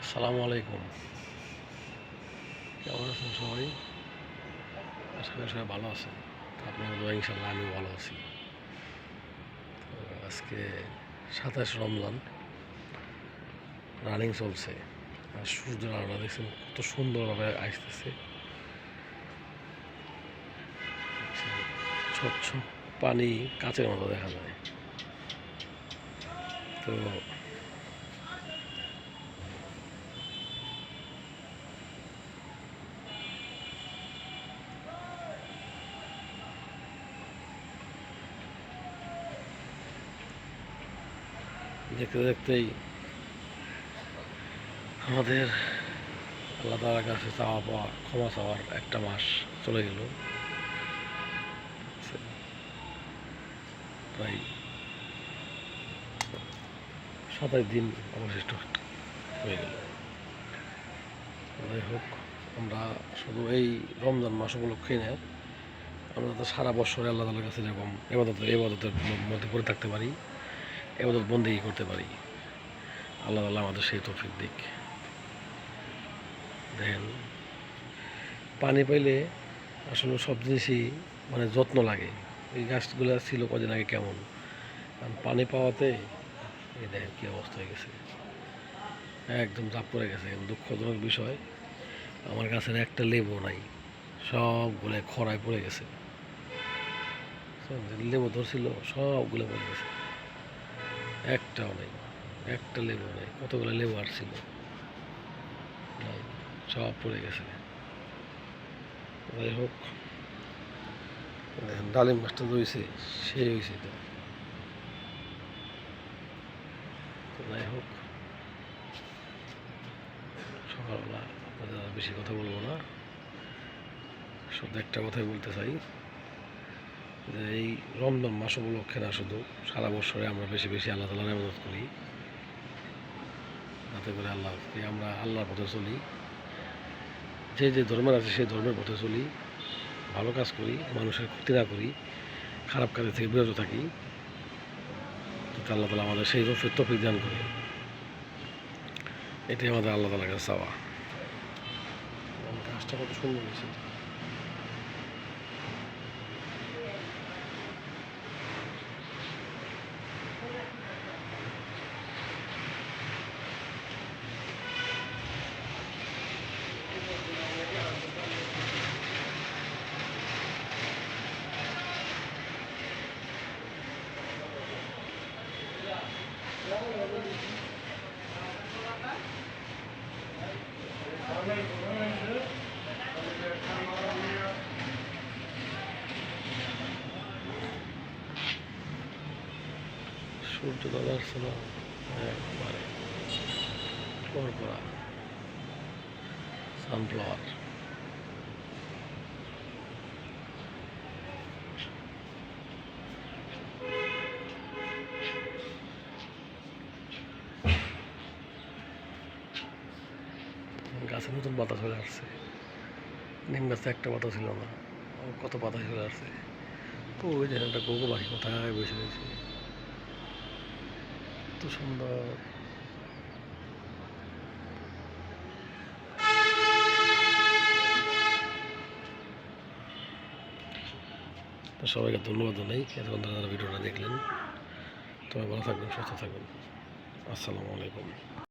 আসসালামু আলাইকুম। কেমন আছেন সবাই? আশা করি সবাই ভালো আছেন। আপনাদের দোয়ায় ইনশাআল্লাহ আমিও ভালো আছি। তো আজকে ২৭ রমজান রানিং চলছে। আর সূর্যের আলোটা দেখছেন কত সুন্দরভাবে আসতেছে। স্বচ্ছ পানি কাচের মতো দেখা যায়। তো দেখতে দেখতেই আমাদের আল্লাহ তাআলার কাছে চাওয়া পাওয়া ক্ষমা চাওয়ার একটা মাস চলে গেল। প্রায় ২৭ দিন অবশিষ্ট হয়ে গেল। যাই হোক, আমরা শুধু এই রমজান মাস উপলক্ষে না, আমরা তো সারা বছরে আল্লাহ তাআলার কাছে এরকম এবাদতের মধ্যে পড়ে থাকতে পারি, এবাদত বন্দেগী করতে পারি। আল্লাহ তাআলা আমাদের সেই তৌফিক দিক। দেখেন, পানি পাইলে আসলে সব জিনিসই মানে যত্ন লাগে। এই গাছগুলো ছিল কদিন আগে কেমন, কারণ পানি পাওয়াতে এই দেখেন কী অবস্থা হয়ে গেছে, একদম চাপ পড়ে গেছে। দুঃখজনক বিষয়, আমার গাছের একটা লেবু নাই, সবগুলো খরায় পড়ে গেছে। লেবু ধরছিল সবগুলো পড়ে গেছে, একটাও নেই, একটা লেবু নেই। কতগুলো লেবু আসছিল, নাই, সব পড়ে গেছে। যাই হোক, ডালিম গাছটা রয়েছে, সেই হয়েছে। তো যাই হোক, সকালবেলা আপনাদের বেশি কথা বলবো না, শুধু একটা কথাই বলতে চাই যে এই রমজান মাস উপলক্ষে না, শুধু সারা বছরে আমরা বেশি বেশি আল্লাহ তাআলার ইবাদত করি, যাতে করে আমরা আল্লাহর পথে চলি। যে যে ধর্মের আছে সেই ধর্মের পথে চলি, ভালো কাজ করি, মানুষের ক্ষতি না করি, খারাপ কাজের থেকে বিরত থাকি, যাতে আল্লাহ তাআলা আমাদের সেই তৌফিক দান করে। এটাই আমাদের আল্লাহ তাআলার কাছে চাওয়া। গাছটা কত সুন্দর হয়েছে। সূর্য দাদা আসছে না, একবারে পরপরা সানফ্লাওয়ার। গাছের নতুন পাতা চলে আসছে, নিম গাছে একটা পাতা ছিল না, কত পাতা চলে আসছে। ওই দেখেন একটা গোগো পাখি কোথায় বসে রয়েছে, এত সুন্দর। তো সবাইকে ধন্যবাদ জানাই এতক্ষণ তারা ভিডিওটা দেখলেন। তবে ভালো থাকবেন, সুস্থ থাকবেন। আসসালামু আলাইকুম।